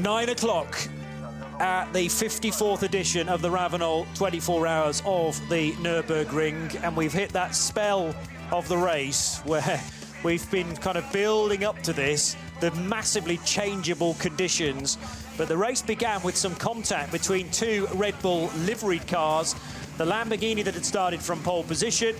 9 o'clock at the 54th edition of the Ravenol 24 Hours of the Nürburgring, and we've hit that spell of the race where we've been kind of building up to this, the massively changeable conditions. But the race began with some contact between two Red Bull liveried cars, the Lamborghini that had started from pole position,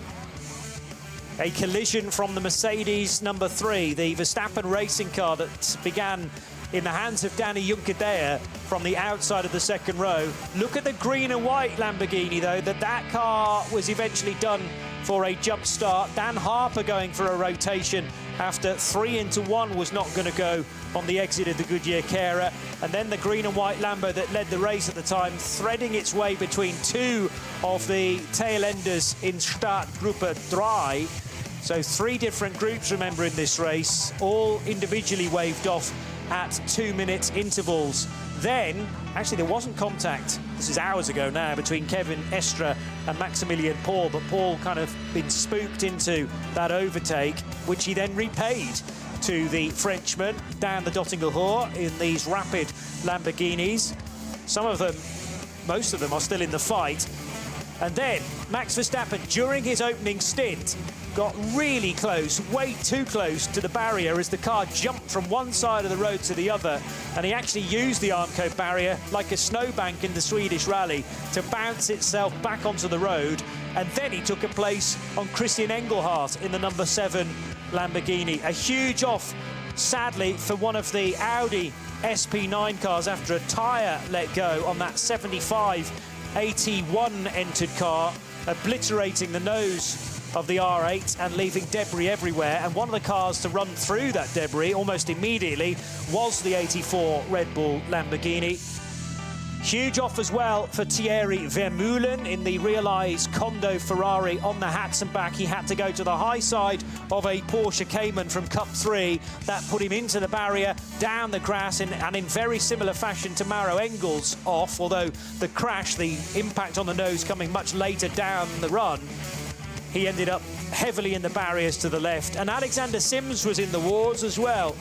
a collision from the Mercedes number 3, the Verstappen racing car that began in the hands of Danny Juncadella from the outside of the second row. Look at the green and white Lamborghini, though, that car was eventually done for a jump start. Dan Harper going for a rotation after 3 into 1 was not going to go on the exit of the Goodyear Carer. And then the green and white Lambo that led the race at the time, threading its way between two of the tail enders in Startgruppe 3. So 3 different groups, remember, in this race, all individually waved off at 2-minute intervals. Then, actually, there wasn't contact, this is hours ago now, between Kevin Estre and Maximilian Paul, but Paul kind of been spooked into that overtake, which he then repaid to the Frenchman down the Dottingerhoor in these rapid Lamborghinis. Some of them, most of them, are still in the fight. And then Max Verstappen, during his opening stint, got really close, way too close to the barrier as the car jumped from one side of the road to the other, and he actually used the Armco barrier like a snowbank in the Swedish rally to bounce itself back onto the road, and then he took a place on Christian Engelhardt in the number 7 Lamborghini. A huge off, sadly, for one of the Audi SP9 cars after a tyre let go on that 75 AT1 entered car, obliterating the nose of the R8 and leaving debris everywhere. And one of the cars to run through that debris almost immediately was the 84 Red Bull Lamborghini. Huge off as well for Thierry Vermeulen in the Realize Kondo Ferrari on the hats and back. He had to go to the high side of a Porsche Cayman from Cup 3. That put him into the barrier, down the grass, and in very similar fashion to Maro Engels off, although the crash, the impact on the nose coming much later down the run. He ended up heavily in the barriers to the left. And Alexander Sims was in the wars as well,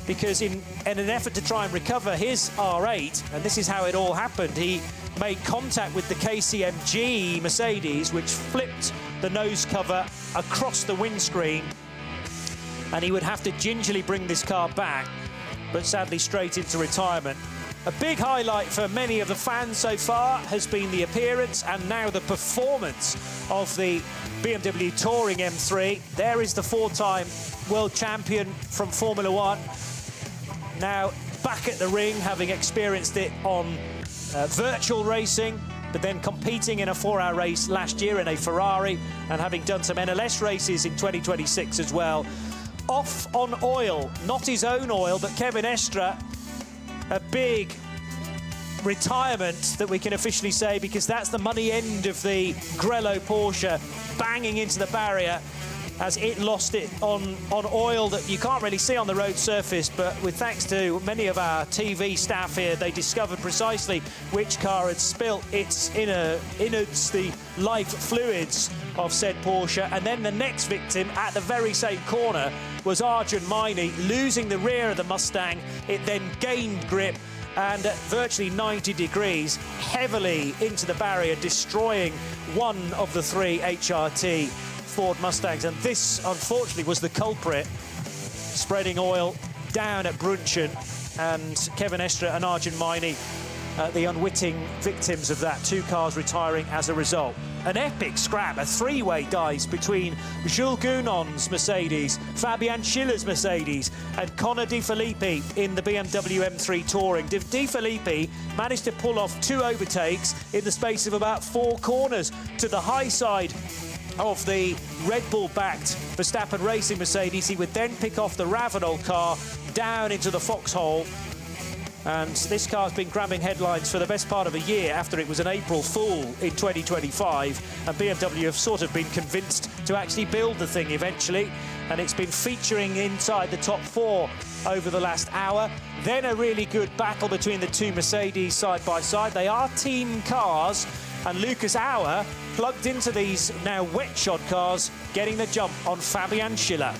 because in an effort to try and recover his R8, and this is how it all happened, he made contact with the KCMG Mercedes, which flipped the nose cover across the windscreen, and he would have to gingerly bring this car back, but sadly straight into retirement. A big highlight for many of the fans so far has been the appearance and now the performance of the BMW Touring M3. There is the 4-time world champion from Formula 1. Now back at the ring, having experienced it on virtual racing, but then competing in a 4-hour race last year in a Ferrari, and having done some NLS races in 2026 as well. Off on oil, not his own oil, but Kevin Estre. A big retirement that we can officially say, because that's the money end of the Grello Porsche banging into the barrier as it lost it on oil that you can't really see on the road surface, but with thanks to many of our TV staff here, they discovered precisely which car had spilt its innards, the life fluids of said Porsche. And then the next victim at the very same corner was Arjun Maini, losing the rear of the Mustang. It then gained grip and at virtually 90 degrees, heavily into the barrier, destroying one of the 3 HRT Ford Mustangs. And this, unfortunately, was the culprit, spreading oil down at Brunchen, and Kevin Estre and Arjun Maini, the unwitting victims of that. 2 cars retiring as a result. An epic scrap, a 3-way dice between Jules Gounon's Mercedes, Fabian Schiller's Mercedes, and Connor De Filippi in the BMW M3 Touring. De Filippi managed to pull off 2 overtakes in the space of about 4 corners to the high side of the Red Bull-backed Verstappen racing Mercedes. He would then pick off the Ravenol car down into the foxhole. And this car's been grabbing headlines for the best part of a year after it was an April Fool in 2025. And BMW have sort of been convinced to actually build the thing eventually. And it's been featuring inside the top 4 over the last hour. Then a really good battle between the 2 Mercedes side by side. They are team cars. And Lucas Auer plugged into these now wet shod cars, getting the jump on Fabian Schiller.